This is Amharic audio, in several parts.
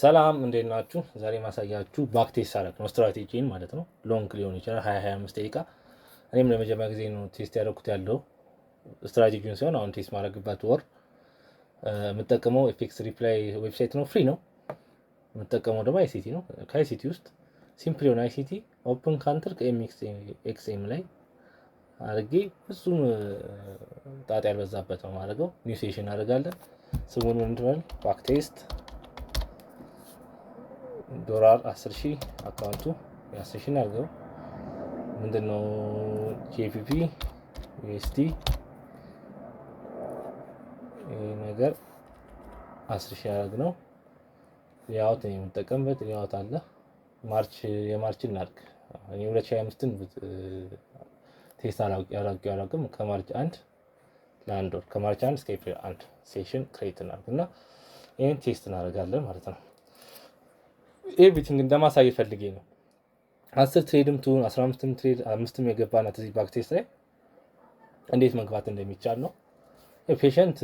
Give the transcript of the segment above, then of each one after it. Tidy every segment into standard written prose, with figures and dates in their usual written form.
ሰላም እንዴት ናችሁ? ዛሬ ማሳያችሁ ባክቴስት አረግ ነው ስትራቴጂን ማለት ነው። ሎንግ ሊሆን ይችላል 25 ደቂቃ። እኔም ለመጀመሪያ ጊዜ ነው ቴስት ያደረኩት ያለው ስትራቴጂውን ሲሆን አሁን ቴስት ማድረግበት ወር የምጠቀመው ኤፌክስ ሪፕላይ ዌብሳይት ነው፣ ፍሪ ነው። የምጠቀመው ደግሞ አይሲቲ ነው። ከአይሲቲ ውስጥ ሲምፕል የሆነ አይሲቲ ኦፕን ካንትር ከኤምኤክስኤም ላይ አድርጌ ብዙም ጣጣ ያልበዛበት ነው ማድረገው። ኒው ሴሽን አደርጋለን። ስሙን ምንድነው? ባክቴስት ዶላር 10,000 አካውንቱ የ10,000 አድርገው። ምንድነው ጂፒፒ ዩኤስዲ ይሄ ነገር 10,000 አድርግ ነው። ያው ተኝ የምጠቀምበት ያው አለ የማርችን እናድርግ። እኔ 2025ን ቴስት አላውቅም። ከማርች 1 ለአንድ ወር ከማርች 1 እስከ ኤፕሪል 1 ሴሽን ክሬት እናድርግና ይሄን ቴስት እናደርጋለን ማለት ነው። ኤቭሪቲንግ እንደማሳየት ፈልጌ ነው። 10 ትሬድም ቱ 15ም ትሬድ 5ም የገባናት እዚህ ባክ ቴስት ላይ እንዴት መግባት እንደሚቻል ነው። ፔሸንት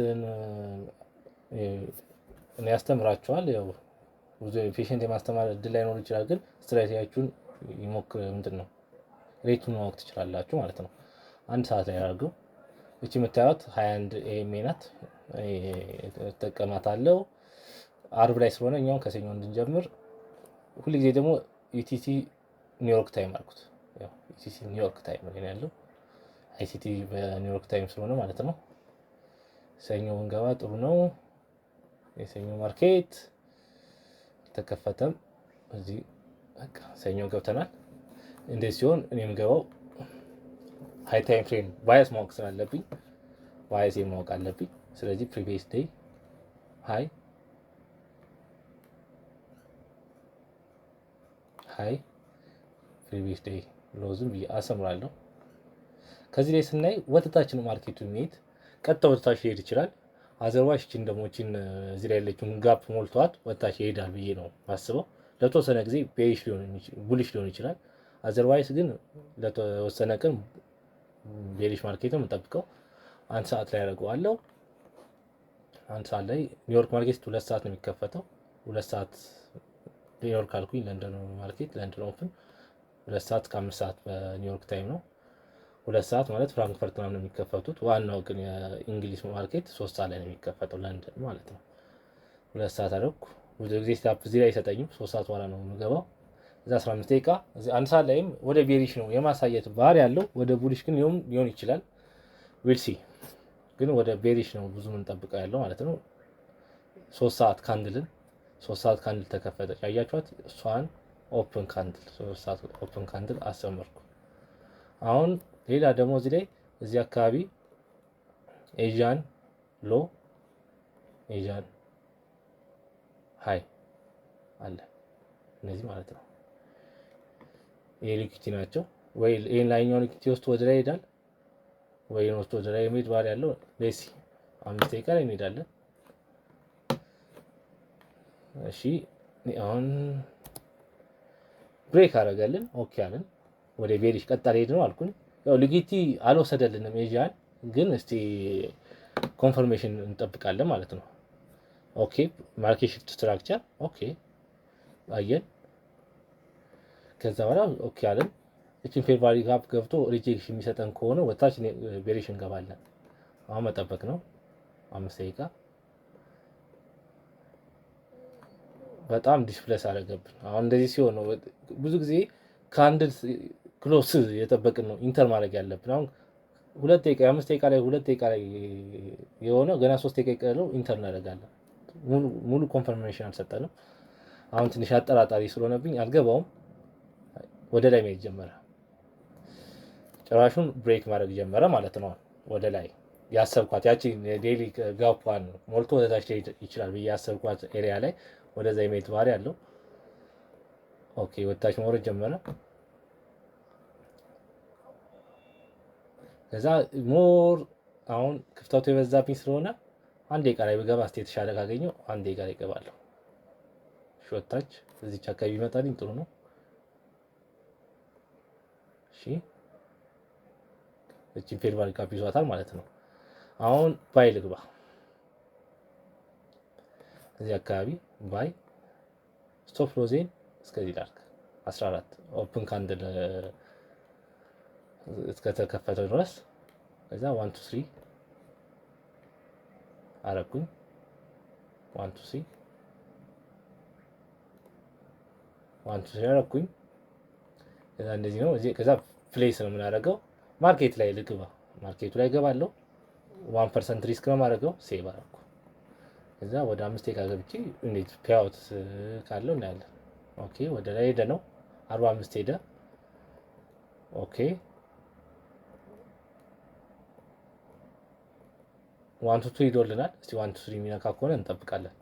እኔ ያስተምራቸዋል። ያው ብዙ ፔሸንት የማስተማር እድል ላይኖር ይችላል፣ ግን ስትራቴጂያችሁን ይሞክር ምንድነው ሬቱን ማወቅ ትችላላችሁ ማለት ነው። አንድ ሰዓት ላይ አድርገው። እቺ የምታዩት 21 ኤም ናት። ተጠቀማታለሁ አርብ ላይ ስለሆነ እኛውን ከሰኞ እንድንጀምር ሁሉ ጊዜ ደግሞ ኢቲሲ ኒውዮርክ ታይም አልኩት። ያው ኢቲሲ ኒውዮርክ ታይም ነው ያለው፣ አይሲቲ በኒውዮርክ ታይም ስለሆነ ማለት ነው። ሰኞ እንገባ ጥሩ ነው። የሰኞ ማርኬት ተከፈተም እዚህ በቃ ሰኞ ገብተናል። እንደዚህ ሲሆን እኔም ገባው ሃይ ታይም ፍሬም ባያስ ማወቅ ስላለብኝ ባያስ ማወቅ አለብኝ። ስለዚህ ፕሪቪየስ ዴይ ሃይ ፕሪቪየስ ዴይ ሎዝም አሰምራለሁ። ከዚህ ላይ ስናይ ወተታችን ማርኬቱ የሚሄድ ቀጥታ ወተታች ሊሄድ ይችላል። አዘርዋይስ እቺን ደግሞ እቺን እዚህ ላይ ያለችውን ጋፕ ሞልቷት ወተታች ይሄዳል ብዬ ነው ማስበው። ለተወሰነ ጊዜ ቡሊሽ ሊሆን ይችላል። አዘርዋይስ ግን ለተወሰነ ቀን ቤሪሽ ማርኬት ነው የምጠብቀው። አንድ ሰዓት ላይ ያደርገዋለሁ። አንድ ሰዓት ላይ ኒውዮርክ ማርኬት 2 ሰዓት ነው የሚከፈተው። 2 ሰዓት ኒውዮርክ አልኩኝ፣ ለንደን ማርኬት ለንደን ኦፕን 2 ሰዓት ከ5 ሰዓት በኒውዮርክ ታይም ነው። 2 ሰዓት ማለት ፍራንክፈርት ምናምን ነው የሚከፈቱት። ዋናው ግን የእንግሊዝ ማርኬት 3 ሰዓት ላይ ነው የሚከፈተው ለንደን ማለት ነው። 2 ሰዓት አደረኩ። ብዙ ጊዜ ስታፕ እዚህ ላይ አይሰጠኝም። 3 ሰዓት በኋላ ነው የምገባው። እዛ 15 ደቂቃ እዚህ አንድ ሰዓት ላይም ወደ ቤሪሽ ነው የማሳየት ባህሪ ያለው። ወደ ቡሊሽ ግን ሊሆን ይችላል። ዊል ሲ ግን ወደ ቤሪሽ ነው ብዙ ምን ጠብቀው ያለው ማለት ነው። 3 ሰዓት ካንድል ተከፈተ። ያያችኋት እሷን ኦፕን ካንድል 3 ሰዓት ኦፕን ካንድል አሰመርኩ። አሁን ሌላ ደግሞ እዚህ ላይ እዚህ አካባቢ ኤዥያን ሎ ኤዥያን ሃይ አለ። እነዚህ ማለት ነው የሊኩዊቲ ናቸው። ወይ ይሄን ላይኛው ሊኩዊቲ ውስጥ ወደ ላይ ይሄዳል፣ ወይ ነው ወደ ላይ የሚሄድ ባህሪ ያለው። ሌሲ 5 ደቂቃ ላይ እንሄዳለን። እሺ አሁን ብሬክ አደረገልን። ኦኬ አለን። ወደ ቤሪሽ ቀጣይ ሄድ ነው አልኩኝ። ያው ሊኩዊቲ አልወሰደልንም ኤዥያን፣ ግን እስቲ ኮንፈርሜሽን እንጠብቃለን ማለት ነው። ኦኬ ማርኬት ሽፍት ስትራክቸር ኦኬ አየን። ከዛ በኋላ ኦኬ አለን። እቺን ፌር ቫልዩ ጋፕ ገብቶ ሪጀክሽን የሚሰጠን ከሆነ ወታች ቤሪሽ እንገባለን። አሁን መጠበቅ ነው 5 ደቂቃ። በጣም ዲስፕሌስ አደረገብን። አሁን እንደዚህ ሲሆን ነው ብዙ ጊዜ ካንድል ክሎስ የጠበቅን ነው ኢንተር ማድረግ ያለብን። አሁን 2 ደቂቃ 5 ደቂቃ ላይ 2 ደቂቃ ላይ የሆነ ገና 3 ደቂቃ ይቀረው ኢንተር እናደርጋለን። ሙሉ ኮንፈርሜሽን አልሰጠንም። አሁን ትንሽ አጠራጣሪ ስለሆነብኝ አልገባውም። ወደ ላይ መሄድ ጀመረ። ጭራሹን ብሬክ ማድረግ ጀመረ ማለት ነው። ወደ ላይ ያሰብኳት ያቺ ዴሊ ጋፕዋን ሞልቶ ወደታች ይችላል ብዬ ያሰብኳት ኤሪያ ላይ ወደዛ የመሄድ ባህሪ ያለው። ኦኬ ወደታች መውረድ ጀመረ። ከዛ ሞር አሁን ክፍተቱ የበዛብኝ ስለሆነ 1 ደቂቃ ላይ ብገባ እስቲ የተሻለ ካገኘው 1 ደቂቃ ላይ እገባለሁ። ሾታች እዚች አካባቢ ይመጣልኝ ጥሩ ነው። እሺ እቺ ፌር ቫልዩ ጋፕ ይዟታል ማለት ነው። አሁን ባይ ልግባ። እዚህ አካባቢ ባይ ስቶፕ ሎዜን እስከዚህ ላድርግ 14 ኦፕን ካንድል እስከተከፈተው ድረስ ከዛ 1 2 3 አረኩኝ 1 2 3 1 2 3 አረኩኝ። ከዛ እንደዚህ ነው። እዚህ ከዛ ፕሌስ ነው የምናደርገው። ማርኬት ላይ ልግባ፣ ማርኬቱ ላይ ገባለሁ። 1% ሪስክ ነው የማደርገው። ሴቭ አደረኩ። ከዛ ወደ 5 ደቂቃ ገብቼ እንዴት ፔአውት ካለው እናያለን። ኦኬ ወደ ላይ ሄደ ነው 45 ሄደ። ኦኬ 1 2 3 ይዶልናል። እስቲ 1 2 3 የሚነካ ከሆነ እንጠብቃለን።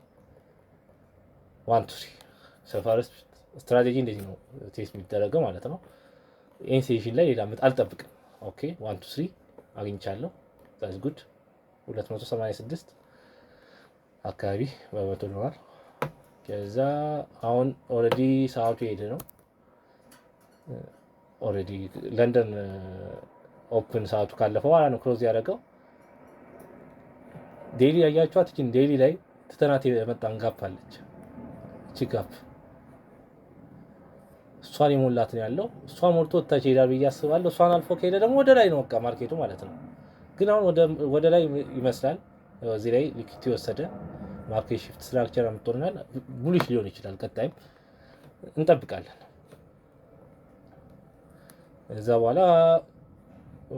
1 2 3 ሰፋርስ ስትራቴጂ እንደዚህ ነው ቴስት የሚደረገው ማለት ነው። ይሄን ሴሽን ላይ ሌላ አልጠብቅም። ኦኬ 1 2 3 አግኝቻለሁ። ዛትስ ጉድ 286 አካባቢ በመቶ ዶላር። ከዛ አሁን ኦልሬዲ ሰዓቱ ሄደ ነው። ኦልሬዲ ለንደን ኦፕን ሰዓቱ ካለፈው በኋላ ነው ክሎዝ ያደረገው። ዴይሊ ያያችኋት እቺን ዴይሊ ላይ ትተናት የመጣን ጋፕ አለች። እቺ ጋፕ እሷን የሞላት ነው ያለው። እሷን ሞልቶ ታች ሄዳል ብዬ አስባለሁ። እሷን አልፎ ከሄደ ደግሞ ወደ ላይ ነው በቃ ማርኬቱ ማለት ነው። ግን አሁን ወደ ላይ ይመስላል። እዚህ ላይ ሊኩዊቲ ወሰደ። ማርኬት ሺፍት ስትራክቸር አምጥቶናል። ቡሊሽ ሊሆን ይችላል። ቀጣይም እንጠብቃለን። እዛ በኋላ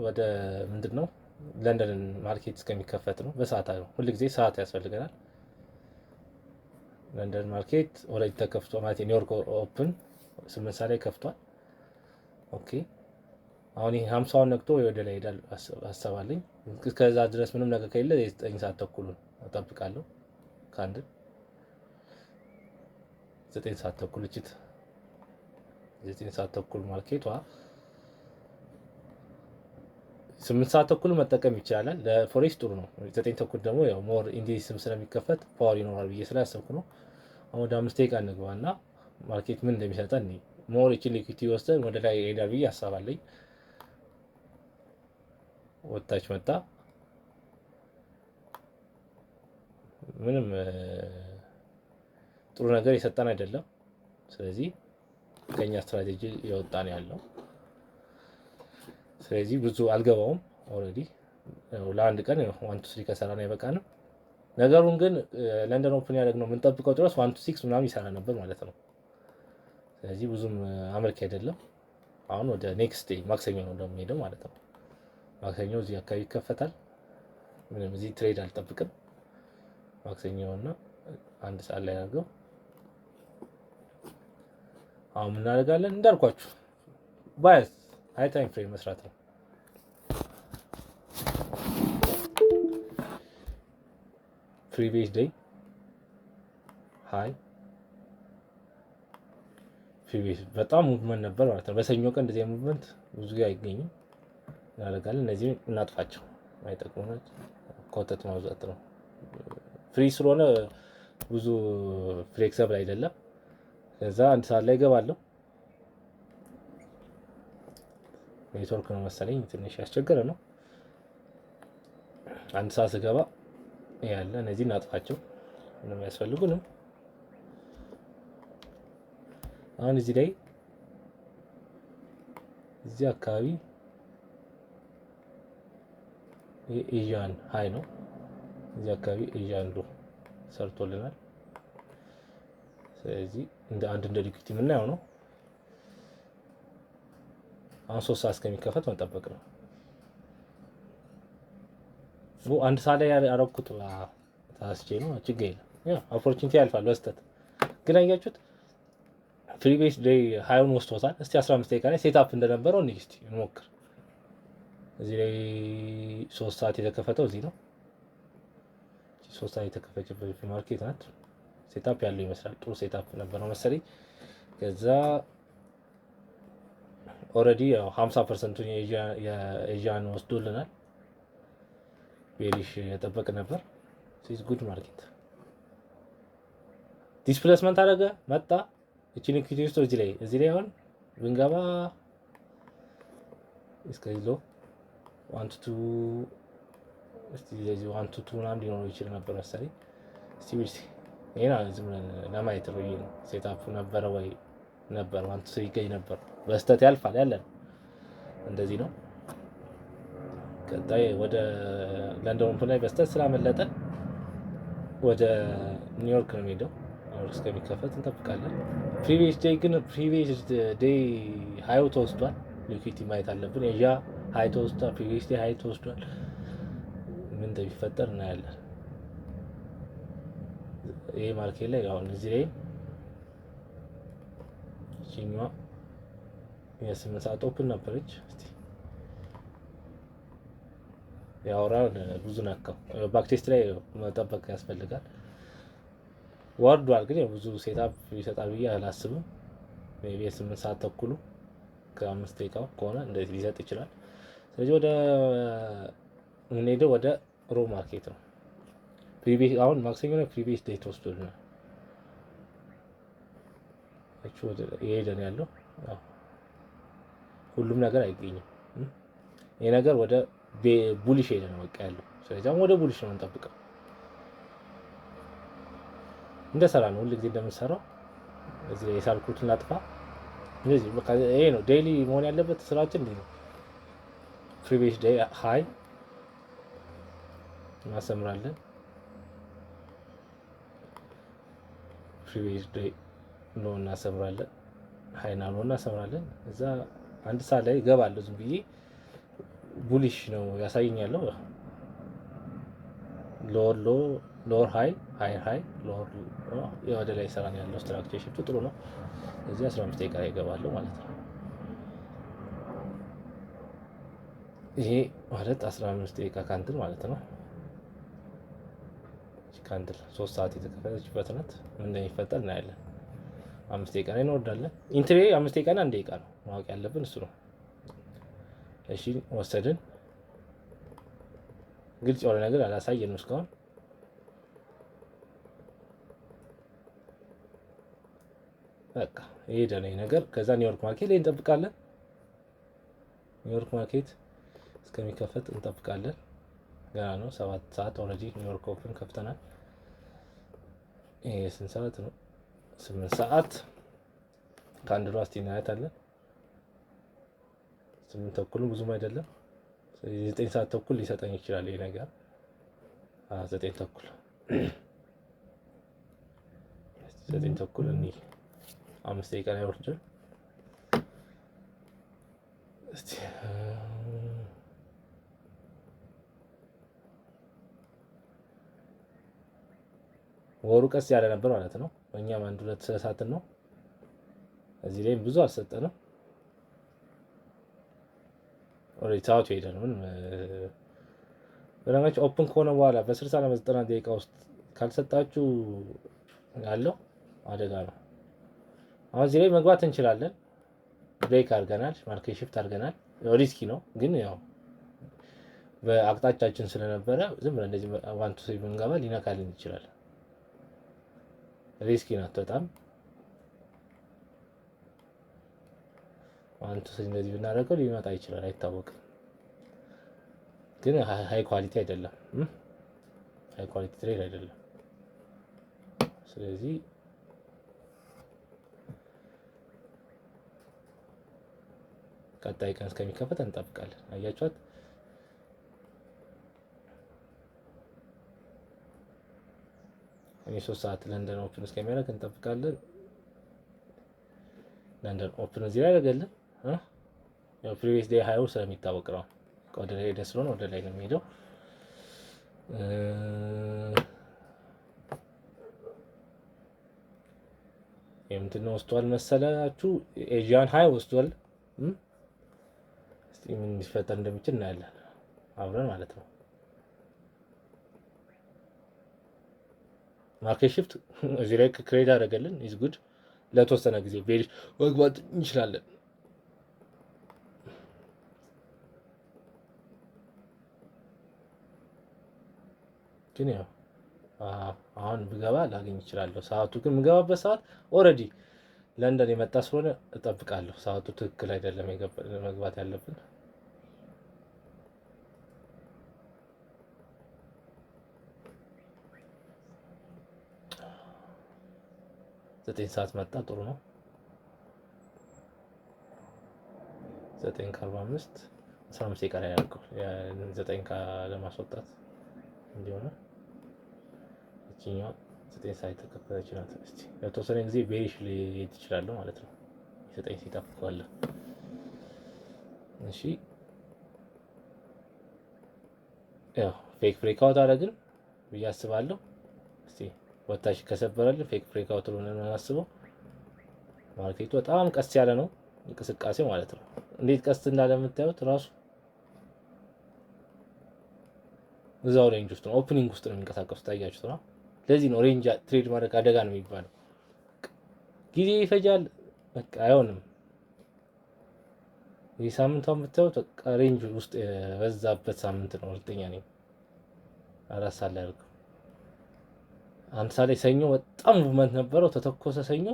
ወደ ምንድነው ለንደን ማርኬት እስከሚከፈት ነው። በሰዓት ነው ሁልጊዜ ሰዓት ያስፈልገናል። ለንደን ማርኬት ኦልሬዲ ተከፍቶ ማለት ኒውዮርክ ኦፕን 8 ሰዓት ላይ ከፍቷል። ኦኬ አሁን ይሄ 50ውን ነክቶ ወደ ላይ ሄዳል አሰባለኝ። እስከዛ ድረስ ምንም ነገር ከሌለ 9 ሰዓት ተኩል እጠብቃለሁ። ካንድ 9 ሰዓት ተኩል እቺት 9 ሰዓት ተኩል ማርኬቷ 8 ሰዓት ተኩል መጠቀም ይቻላል። ለፎሬክስ ጥሩ ነው። 9 ተኩል ደግሞ ያው ሞር ኢንዲስም ስለሚከፈት ፓወር ይኖራል ብዬ ስላሰብኩ ነው። አሁን ወደ 5 ደቂቃ እንግባና ማርኬት ምን እንደሚሰጠን ሞር እቺ ሊኩዊቲ ወስደን ወደ ላይ ሄዳል ብዬ አስባለኝ። ወጣች መጣ ምንም ጥሩ ነገር የሰጠን አይደለም። ስለዚህ ከኛ ስትራቴጂ የወጣን ያለው ስለዚህ ብዙ አልገባውም። ኦልሬዲ ለአንድ ቀን 1 2 3 ከሰራን አይበቃንም። ነገሩን ግን ለንደን ኦፕን ያደረግነው የምንጠብቀው ድረስ 1 2 6 ምናምን ይሰራ ነበር ማለት ነው። ስለዚህ ብዙም አመርቂ አይደለም። አሁን ወደ ኔክስት ዴይ ማክሰኞ ነው እንደምንሄደው ማለት ነው። ማክሰኞ እዚህ አካባቢ ይከፈታል። ምንም እዚህ ትሬድ አልጠብቅም። ማክሰኞና 1 ሰዓት ላይ አድርገው አሁን ምን እናደርጋለን እንዳልኳችሁ ባይስ ሃይ ታይም ፍሬም መስራት ነው። ፕሪቪየስ ዴይ ሃይ ፕሪቪየስ በጣም ሙቭመንት ነበር ማለት ነው። በሰኞ ቀን እንደዚህ ሙቭመንት ብዙ ጊዜ አይገኝም። እናደርጋለን እነዚህ እናጥፋቸው። አይጠቅሙንም። ኮተት ማውጣት ነው። ፍሪ ስለሆነ ብዙ ፍሌክሲብል አይደለም። ከዛ 1 ሰዓት ላይ ገባለሁ። ኔትወርክ ነው መሰለኝ ትንሽ ያስቸገረ ነው። 1 ሰዓት ስገባ ያለ እነዚህ እናጥፋቸው። ምንም ያስፈልጉንም። አሁን እዚህ ላይ እዚህ አካባቢ ኤዥያን ሃይ ነው። እዚህ አካባቢ ኤዥያን ሎ ሰርቶልናል። ስለዚህ እንደ ሊኩዊቲ የምናየው ነው። አሁን 3 ሰዓት እስከሚከፈት መጠበቅ ነው። 1 ሰዓት ላይ ያረኩት ታስቼ ነው። ችግር የለም። ያ ኦፖርቹኒቲ ያልፋል በስተት ግን አያችሁት ፕሪቪየስ ዴይ ሃይውን ወስቶታል። እስቲ 15 ደቂቃ ላይ ሴትአፕ እንደነበረው እስቲ እንሞክር። እዚህ ላይ 3 ሰዓት የተከፈተው እዚህ ነው። 3 ሰዓት የተከፈተበት ማርኬት ናት። ሴትአፕ ያለው ይመስላል። ጥሩ ሴትአፕ ነበር መሰለኝ። ከዛ ኦልሬዲ 50% የኤዥያን ወስዶልናል። ቤሪሽ የጠበቅ ነበር። ሲዝ ጉድ ማርኬት ዲስፕሌስመንት አደረገ መጣ። እቺ ሊኩዊቲ ውስጥ እዚህ ላይ አሁን ብንገባ እስከዚህ ሎ 1 2 እስቲ ለዚህ 1 2 ምናምን ሊኖር ይችላል ነበር መሰለኝ። እስቲ ይሄን ዝም ብለን ለማየት ነው። ሴታፑ ነበረ ወይ ነበር ዋንቱ ሲገኝ ነበር በስተት ያልፋል ያለን እንደዚህ ነው። ቀጣይ ወደ ለንደን ኦፕን ላይ በስተት ስላመለጠን ወደ ኒውዮርክ ነው የሚሄደው። ኒውዮርክ እስከሚከፈት እንጠብቃለን። ፕሪቪየስ ዴይ ሃዩ ተወስዷል። ሊኩዊዲቲ ማየት አለብን። ኤዥያ ሃይ ተወስዷል። ፕሪቪየስ ዴይ ሃይ ተወስዷል። ምን እንደሚፈጠር እናያለን። ይሄ ማርኬት ላይ አሁን እዚህ ላይ እቺኛዋ የ8 ሰዓት ኦፕን ነበረች። እስቲ ያወራል ብዙ ነካው። ባክቴስት ላይ መጠበቅ ያስፈልጋል። ወርዷል ግን ብዙ ሴታፕ ይሰጣል ብዬ አላስብም። ሜቢ 8 ሰዓት ተኩሉ ከ5 ደቂቃው ከሆነ እንደዚህ ሊሰጥ ይችላል። ስለዚህ ወደ ወደ ሮ ማርኬት ነው። ፕሪቪየስ አሁን ማክሰኞ ነው ፕሪቪየስ ዴይ ተወስዶልናል። ወደ ይሄደን ያለው ሁሉም ነገር አይገኝም። ይሄ ነገር ወደ ቡሊሽ ሄደ ነው በቃ ያለው። ስለዚህ አሁን ወደ ቡሊሽ ነው እንጠብቀው። እንደሰራ ነው ሁሉ ጊዜ እንደምንሰራው እዚህ ላይ የሳልኩትን ላጥፋ። እንደዚህ በቃ ይሄ ነው ዴይሊ መሆን ያለበት ስራችን እንዴ ነው። ፕሪቪየስ ዴይ ሃይ እናሰምራለን። ፕሪቪየስ ዴይ ሎ እናሰምራለን። ሃይና ሎ እናሰምራለን። እዛ አንድ ሰዓት ላይ እገባለሁ። ዝም ብዬ ቡሊሽ ነው ያሳየኛለሁ። ሎወር ሃይ ሎወር ወደ ላይ ሰራን ያለው ስትራክቸር ሽፍቱ ጥሩ ነው። እዚህ 15 ደቂቃ ላይ እገባለሁ ማለት ነው። ይሄ ማለት 15 ደቂቃ ካንትል ማለት ነው። ካንትል 3 ሰዓት የተከፈለችበት ናት። ምን እንደሚፈጠር እናያለን። 5 ደቂቃ ላይ እንወርዳለን። ኢንትሪ 5 ደቂቃ እና 1 ደቂቃ ነው ማወቅ ያለብን እሱ ነው። እሺ ወሰድን። ግልጽ የሆነ ነገር አላሳየንም እስካሁን። በቃ ይሄ ደህና ነገር። ከዛ ኒውዮርክ ማርኬት ላይ እንጠብቃለን። ኒውዮርክ ማርኬት እስከሚከፈት እንጠብቃለን። ገና ነው 7 ሰዓት ኦልሬዲ ኒውዮርክ ኦፕን ከፍተናል። ይሄ ስንት ሰዓት ነው? 8 ሰዓት ከአንድ ሯ እስቲ እናያታለን። 8 ተኩል ብዙም አይደለም። 9 ሰዓት ተኩል ሊሰጠኝ ይችላል ይሄ ነገር። 9 ተኩል 9 ተኩል እኔ 5 ደቂቃ ላይ ወርጄ እስቲ ወሩ ቀስ ያለ ነበር ማለት ነው። እኛም 1-2 ሰዓት ነው። እዚህ ላይ ብዙ አልሰጠንም። ኦሬዲ ሰዓቱ ሄደን ምን በነገራችን ኦፕን ከሆነ በኋላ በ60 እና በ90 ደቂቃ ውስጥ ካልሰጣችሁ ያለው አደጋ ነው። አሁን እዚህ ላይ መግባት እንችላለን። ብሬክ አድርገናል፣ ማርኬት ሽፍት አድርገናል። ሪስኪ ነው ግን ያው በአቅጣጫችን ስለነበረ ዝም ብለን እንደዚህ 1-2 ብንገባ ሊነካልን ይችላል። ሪስኪ ናት በጣም። 1-2 እንደዚህ ብናደርገው ሊመጣ ይችላል አይታወቅም። ግን ሃይ ኳሊቲ አይደለም። ሃይ ኳሊቲ ትሬድ አይደለም። ስለዚህ ቀጣይ ቀን እስከሚከፈት እንጠብቃለን። አያችኋት እኔ 3 ሰዓት ለንደን ኦፕን እስከሚያደርግ እንጠብቃለን። ለንደን ኦፕን እዚህ ላይ ያደርገልን ያው ፕሪቪየስ ዴይ ሃዩ ስለሚታወቅ ነው። ወደ ላይ ደስ ነው ወደ ላይ ነው የሚሄደው። የምንድነው ወስቷል መሰላችሁ? ኤዥያን ሃይ ወስቷል። እስቲ ምን ሊፈጠር እንደሚችል እናያለን አብረን ማለት ነው። ማርኬት ሽፍት እዚህ ላይ ክሬድ አደረገልን ኢዝ ጉድ። ለተወሰነ ጊዜ ቤሪሽ መግባት እንችላለን። ግን ያው አሁን ብገባ ላገኝ እችላለሁ። ሰዓቱ ግን የምገባበት ሰዓት ኦልሬዲ ለንደን የመጣ ስለሆነ እጠብቃለሁ። ሰዓቱ ትክክል አይደለም መግባት ያለብን። 9 ሰዓት መጣ። ጥሩ ነው። 9:45 15 ደቂቃ ላይ ያልከው 9 ለማስወጣት እንዲሆነ እቺኛው 9 ሰዓት ተከፈተች ናት። እስቲ ለተወሰነ ጊዜ ቤሪሽ ሊሄድ ይችላል ማለት ነው። 9 ሲጠብቀዋል። እሺ ያው ፌክ ብሬክአውት አደረግን ብዬ አስባለሁ። እስቲ ወታሽ ከሰበረልን ፌክ ብሬክአውት ነው የምናስበው። ማርኬቱ በጣም ቀስ ያለ ነው እንቅስቃሴው ማለት ነው። እንዴት ቀስ እንዳለ የምታዩት ራሱ እዛው ሬንጅ ውስጥ ነው፣ ኦፕኒንግ ውስጥ ነው የሚንቀሳቀሱት። ታያችሁት ነው። ለዚህ ነው ሬንጅ ትሬድ ማድረግ አደጋ ነው የሚባለው። ጊዜ ይፈጃል፣ በቃ አይሆንም። ይህ ሳምንቷን የምታዩት በቃ ሬንጅ ውስጥ የበዛበት ሳምንት ነው። እርግጠኛ ነኝ 4 ሰዓት ላይ አድርገው። አንድ ሰዓት ላይ ሰኞ በጣም ሙቭመንት ነበረው፣ ተተኮሰ። ሰኞ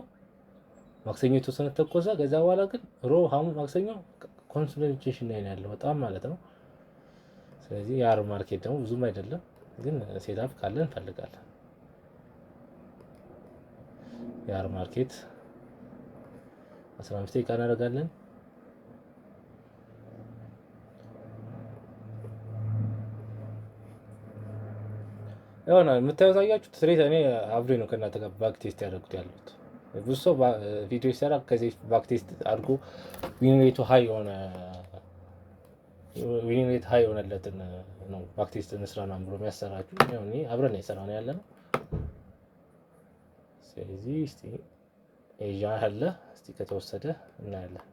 ማክሰኞ የተወሰነ ተኮሰ። ከዛ በኋላ ግን ሐሙስ ማክሰኞ ኮንሶሊዴሽን ላይ ነው ያለው በጣም ማለት ነው። ስለዚህ የአር ማርኬት ደግሞ ብዙም አይደለም፣ ግን ሴትአፕ ካለን እንፈልጋለን። የአር ማርኬት 15 ደቂቃ እናደርጋለን። ያውና የምታዩት አያችሁ ትሬት እኔ አብሬ ነው ከእናንተ ጋር ባክ ቴስት ያደረጉት ያሉት። ብዙ ሰው ቪዲዮ ሲሰራ ከዚህ ባክ ቴስት አድርጎ ዊን ሬቱ ሃይ የሆነለትን ነው ባክ ቴስት እንስራ ነው ብሎ የሚያሰራችሁ። ያው እኔ አብረን የሰራን ያለ ነው። ስለዚህ እስቲ ኤጃ አለ እስቲ ከተወሰደ እናያለን።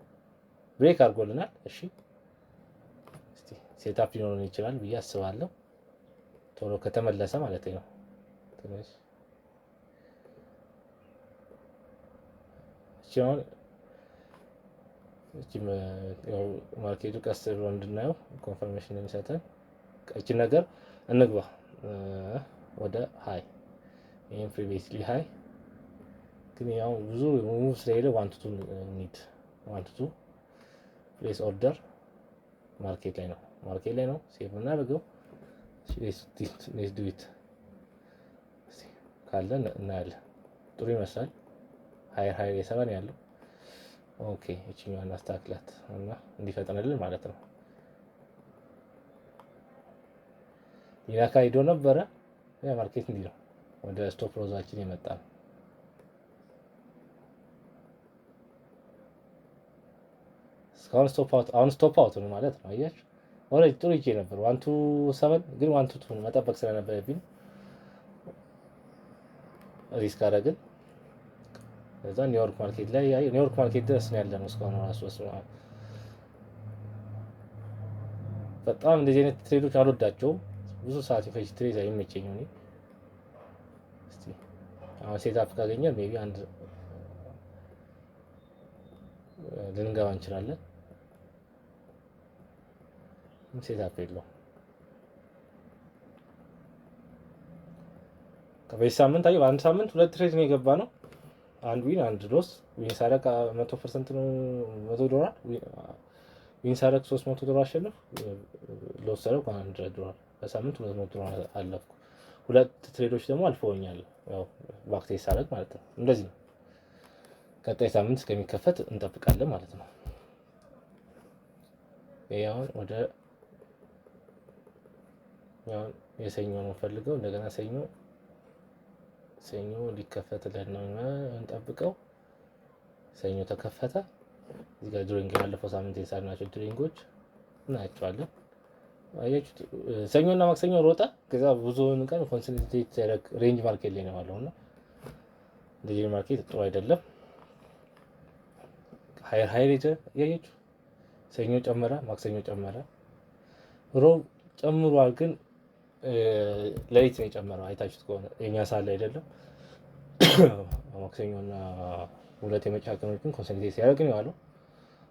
ብሬክ አድርጎልናል። እሺ እስቲ ሴትአፕ ሊኖረን ይችላል ብዬ አስባለሁ። ቶሎ ከተመለሰ ማለት ነው። ትንሽ ሲሆን ያው ማርኬቱ ቀስ ብሎ እንድናየው ኮንፈርሜሽን የሚሰጠን እቺ ነገር እንግባ ወደ ሃይ። ይሄን ፕሪቪየስሊ ሃይ ግን ያው ብዙ ሙቭ ስለሄደ ዋንት ቱ ኒድ ዋንት ቱ ፕሌስ ኦርደር ማርኬት ላይ ነው ሴቭ እናደርገው። ሌትስ ዱ ኢት ካለን እናያለን። ጥሩ ይመስላል። ሃይ የሰራን ያለው ኦኬ። እቺኛው እናስተካክላት እና እንዲፈጠንልን ማለት ነው። ይላካ ሄዶ ነበረ። ያ ማርኬት እንዲህ ነው ወደ ስቶፕ ሎዛችን የመጣ ነው። እስካሁን ስቶፕ አውት ነው ማለት ነው። አያችሁ ኦሬንጅ ጥሩ ይዤ ነበር 127 ግን 122 መጠበቅ ስለነበረብኝ ሪስክ አደረግን። እዛ ኒውዮርክ ማርኬት ላይ ኒውዮርክ ማርኬት ድረስ ነው ያለነው እስካሁን ራሱ በጣም እንደዚህ አይነት ትሬዶች አልወዳቸውም። ብዙ ሰዓት ይፈጅ ትሬድ አይመቸኝም። እስቲ አሁን ሴትአፕ ካገኘን ሜቢ አንድ ልንገባ እንችላለን። ሴትአፕ የለውም። በዚህ ሳምንት በአንድ ሳምንት 2 ትሬድ ነው የገባ ነው። አንድ ዊን አንድ ሎስ። ዊን ሳረቅ 100% ነው $100 ዊን ሳረቅ $300 አሸነፍ፣ ሎስ ሳረቅ $100 በሳምንት $200 አለፍኩ። 2 ትሬዶች ደግሞ አልፈውኛል። ያው ባክ ቴስት ሳረቅ ማለት ነው። እንደዚህ ነው። ቀጣይ ሳምንት እስከሚከፈት እንጠብቃለን ማለት ነው። ያው ወደ የሰኞ ነው ፈልገው እንደገና ሰኞ ሊከፈትልን ነው እንጠብቀው። ሰኞ ተከፈተ። እዚህ ጋር ድሪንግ ያለፈው ሳምንት የሰራናቸው ድሪንጎች እናያቸዋለን። አያችሁት? ሰኞና ማክሰኞ ሮጠ። ከዛ ብዙውን ቀን ኮንሰንትሬት ያደረግ ሬንጅ ማርኬት ላይ ነው ያለውና ዲጂ ማርኬት ጥሩ አይደለም። ሃይ ሬት ያያችሁ ሰኞ ጨመረ፣ ማክሰኞ ጨመረ፣ ሮብ ጨምሯል። ግን ሌሊት ነው የጨመረው። አይታችሁት ከሆነ የኛ ሰዓት ላይ አይደለም። ማክሰኞና ሁለት የመጨረሻ ቀኖችን ኮንሰንትሬት ሲያደርግ ነው ያለው።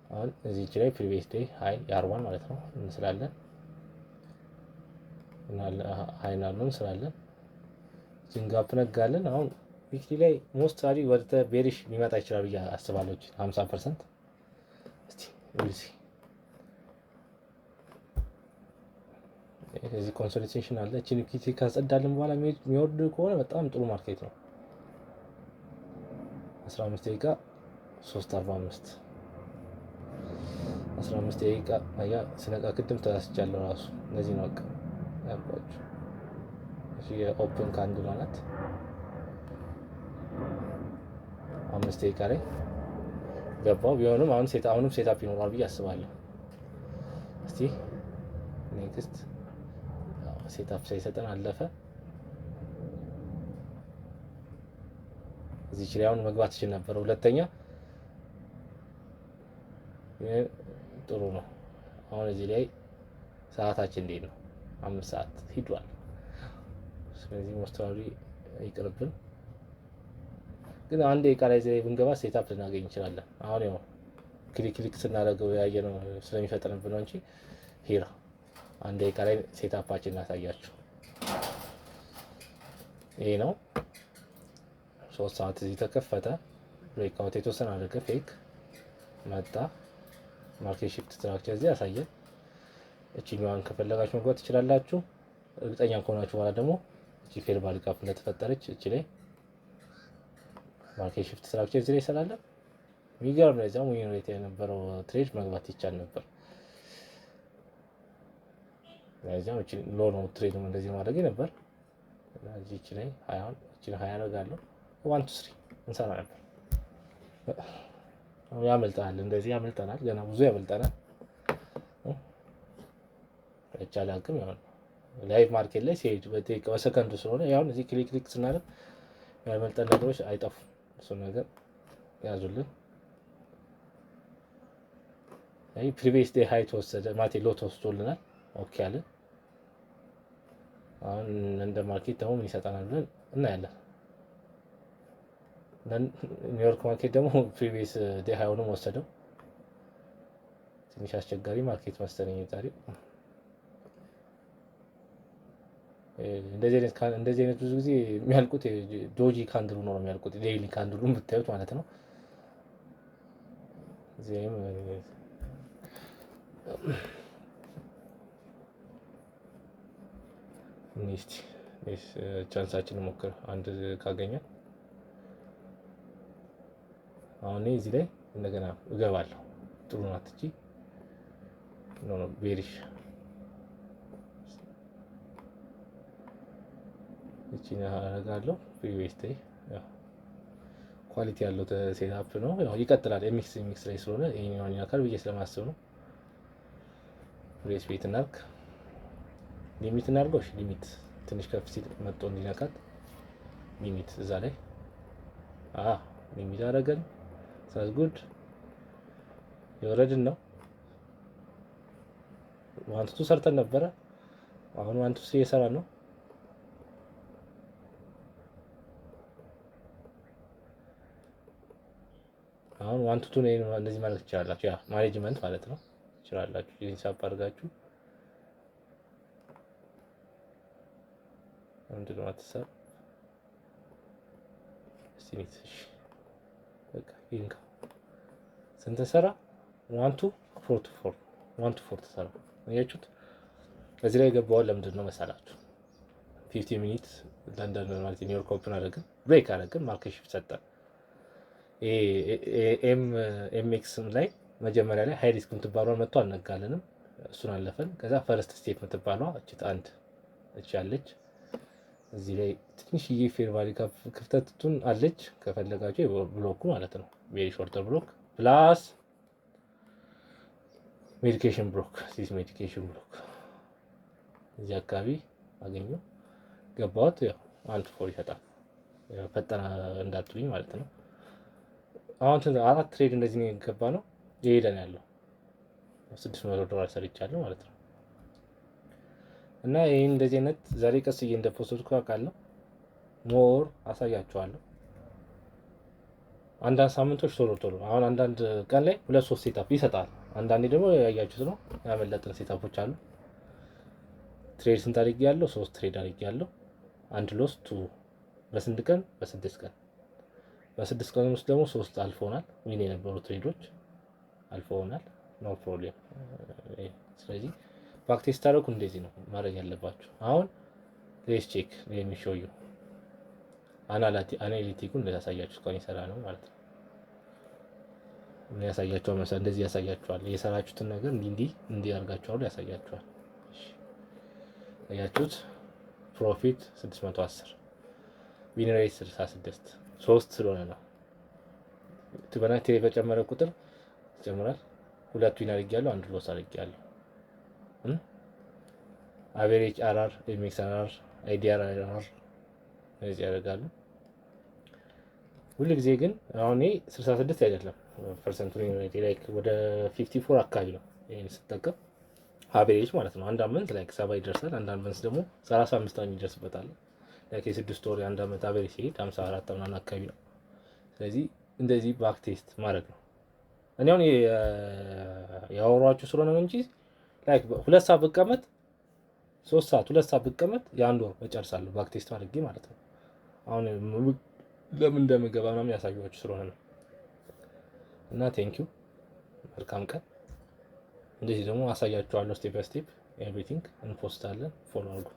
አሁን እዚህች ላይ ፕሪቪየስ ዴይ ሃይ ያርዋን ማለት ነው እንስላለን እና ሃይናሉን እንስላለን ጂንጋፕ ነጋለን። አሁን ዊክሊ ላይ ሞስት ሳሪ ወደ ቤሪሽ ሊመጣ ይችላል ብዬ አስባለሁ። 50% እስቲ እዚህ እዚህ ኮንሶሊዴሽን አለ። እቺ ኒኪቲ ካጸዳልን በኋላ የሚወርድ ከሆነ በጣም ጥሩ ማርኬት ነው። 15 ደቂቃ 3:45 15 ደቂቃ አያ ስነቃ ቅድም ተሳስቻለሁ ራሱ እነዚህ ነው በቃ ያልኳችሁ። እሺ የኦፕን ካንድል ናት 5 ደቂቃ ላይ ገባው። ቢሆንም አሁንም ሴትአፕ ይኖራል ብዬ አስባለሁ። እስቲ ኔክስት ሴትአፕ ሳይሰጠን አለፈ። እዚህ ላይ አሁን መግባት ይችል ነበር። ሁለተኛ ጥሩ ነው። አሁን እዚህ ላይ ሰዓታችን እንዴት ነው? 5 ሰዓት ሂዷል። ስለዚህ ሞስታሪ ይቅርብን። ግን አንድ ደቂቃ ላይ ብንገባ ሴትአፕ ልናገኝ እንችላለን። አሁን ያው ክሊክ ስናደርገው ያየነው ስለሚፈጥንብን ነው እንጂ ሂራ አንድ ደቂቃ ላይ ሴትአፓችን እናሳያችሁ። ይሄ ነው 3 ሰዓት እዚህ ተከፈተ። ብሬክአውት የተወሰነ አደረገ። ፌክ መጣ። ማርኬት ሺፍት ስትራክቸር እዚህ ያሳየን። እቺኛዋን ከፈለጋችሁ መግባት ትችላላችሁ። እርግጠኛ ከሆናችሁ በኋላ ደግሞ እቺ ፌር ቫሊ ጋፕ እንደተፈጠረች እቺ ላይ ማርኬት ሺፍት ስትራክቸር እዚህ ላይ ይሰራል። የሚገርም ነው። እዛው ዊን ሬት የነበረው ትሬድ መግባት ይቻል ነበር። ለዛው እቺ ሎ ነው ትሬድ እንደዚህ ማድረግ ነበር። ስለዚህ እቺ ላይ 20 እቺን 20 አደርጋለሁ 1 2 3 እንሰራ ነበር። ያመልጣል፣ እንደዚህ ያመልጠናል። ገና ብዙ ያመልጠናል። እቻለ አቅም ያው ላይቭ ማርኬት ላይ ሲሄድ በሰከንድ ስለሆነ ያው እዚህ ክሊክ ስናደርግ ያመልጠን ነገሮች አይጠፉም። እሱ ነገር ያዙልን። አይ ፕሪቪየስ ዴይ ሃይ ተወሰደ ማለት ሎ ተወስዶልናል። ኦኬ አለ። አሁን እንደ ማርኬት ደግሞ ምን ይሰጣናል ብለን እናያለን። ኒውዮርክ ማርኬት ደግሞ ፕሪቪየስ ዴይ ሃይውንም ወሰደው። ትንሽ አስቸጋሪ ማርኬት መሰለኝ ታሪክ። እንደዚህ አይነት ብዙ ጊዜ የሚያልቁት ዶጂ ካንድሉ ነው የሚያልቁት። ዴይሊ ካንድሉን ብታዩት ማለት ነው። እዚህም ኒስት ቻንሳችንን ሞክር አንድ ካገኘን። አሁን እዚህ ላይ እንደገና እገባለሁ። ጥሩ ናት እቺ ነው ቤሪሽ እቺ አደርጋለሁ። ፕሪቪየስ ዴይ ያው ኳሊቲ ያለው ሴትአፕ ነው። ያው ይቀጥላል። ኤምኤክስ ላይ ስለሆነ ይሄኛውን ያካል ብዬ ስለማስብ ነው። ፕሬስ ቤት እናርክ ሊሚት እናርገው። እሺ ሊሚት ትንሽ ከፍ ሲል መጥቶ እንዲነካት ሊሚት እዛ ላይ ሊሚት አደረገን። ሳዝ ጉድ የወረድን ነው። ዋንቱ ሰርተን ነበረ። አሁን ዋንቱ እየሰራ ነው። አሁን ዋንቱ ነው እንደዚህ ማለት ይችላልላችሁ። ያ ማኔጅመንት ማለት ነው ይችላልላችሁ። ይሄን ሳፕ አድርጋችሁ አንድ ነው አትሰራ ሲኒት በቃ ይንካ ስንት ሰራ 1 2 4 to 4 1 to 4 ተሰራ። አያችሁት? እዚህ ላይ ገባው። ለምንድን ነው መሰላችሁ? 50 ሚኒት ለንደን ማለት ኒውዮርክ ኦፕን አደረግን፣ ብሬክ አደረግን፣ ማርኬት ሺፍት ሰጠን። ኤምኤክስ ላይ መጀመሪያ ላይ ሃይ ሪስክ የምትባለው መጥቶ አልነጋለንም። እሱን አለፈን። ከዛ ፈርስት ስቴፕ የምትባለው እቺት አንድ እቺ አለች። እዚህ ላይ ትንሽዬ ፌር ቫሊ ክፍተቱን አለች። ከፈለጋችሁ ብሎኩ ማለት ነው ቬሪ ሾርተር ብሎክ ፕላስ ሜዲኬሽን ብሎክ ሜዲኬሽን ብሎክ እዚህ አካባቢ አገኘው ገባሁት። ያው 1 4 ይሰጣል። ፈጠና እንዳትሉኝ ማለት ነው። አሁን 4 ትሬድ እንደዚህ ነው የገባ ነው ይሄዳል ያለው $600 ሰርቻለሁ ማለት ነው። እና ይሄን እንደዚህ አይነት ዛሬ ቀስዬ እንደፖስት አውቃለሁ። ሞር አሳያችኋለሁ። አንዳንድ ሳምንቶች ቶሎ አሁን አንዳንድ ቀን ላይ 2-3 ሴትአፕ ይሰጣል። አንዳንዴ ደግሞ ያያችሁት ነው ያመለጠን ሴትአፖች አሉ። ትሬድ ስንት አድርጌያለሁ? 3 ትሬድ አድርጌያለሁ። አንድ ሎስት በስንት ቀን? በ6 ቀን። በ6 ቀን ውስጥ ደግሞ 3 አልፎናል። ዊን የነበሩ ትሬዶች አልፎናል። ኖ ፕሮብሌም። ስለዚህ ፕራክቲስ ታደርጉ እንደዚህ ነው ማድረግ ያለባችሁ። አሁን ሌስ ቼክ የሚሾዩ አናሊቲኩን ለታሳያችሁ እስካሁን ይሰራ ነው ማለት ነው። ምን ያሳያችኋል መሰለህ? እንደዚህ ያሳያችኋል። የሰራችሁትን ነገር እንዲህ አድርጋችኋል ያሳያችኋል። አያችሁት? ፕሮፊት 610 ዊን ሬት 66 3 ስለሆነ ነው። በናቴ በጨመረ ቁጥር ይጨምራል። 2 ዊን አድርጌያለሁ፣ 1 ሎስ አድርጌያለሁ። አቨሬጅ አርአር፣ ኤምኤክስ አርአር፣ አይዲአር አርአር እዚህ ያደርጋሉ። ሁሉ ጊዜ ግን አሁን 66 አይደለም ፐርሰንቱ ላይክ ወደ 54 አካባቢ ነው ይሄን ስጠቀም አቨሬጅ ማለት ነው። አንድ አመት ላይክ 70 ይደርሳል። አንድ አመት ደግሞ 35 አመት ይደርስበታል። ላይክ የ6 ወር አንድ አመት አቨሬጅ ሲሄድ 54 ምናምን አካባቢ ነው። ስለዚህ እንደዚህ ባክ ቴስት ማድረግ ነው። እኔ አሁን ያወራችሁ ስለሆነ ነው እንጂ ላይክ 2 ሰዓት ብቀመጥ 3 ሰዓት 2 ሰዓት ብቀመጥ የአንድ ወር እጨርሳለሁ ባክ ቴስት አድርጌ ማለት ነው። አሁን ለምን እንደምገባ ምናምን ያሳያችሁ ስለሆነ ነው። እና ቴንኪው መልካም ቀን። እንደዚህ ደግሞ አሳያችኋለሁ ስቴፕ ባይ ስቴፕ ኤቭሪቲንግ እንፖስታለን። ፎሎ አድርጉ።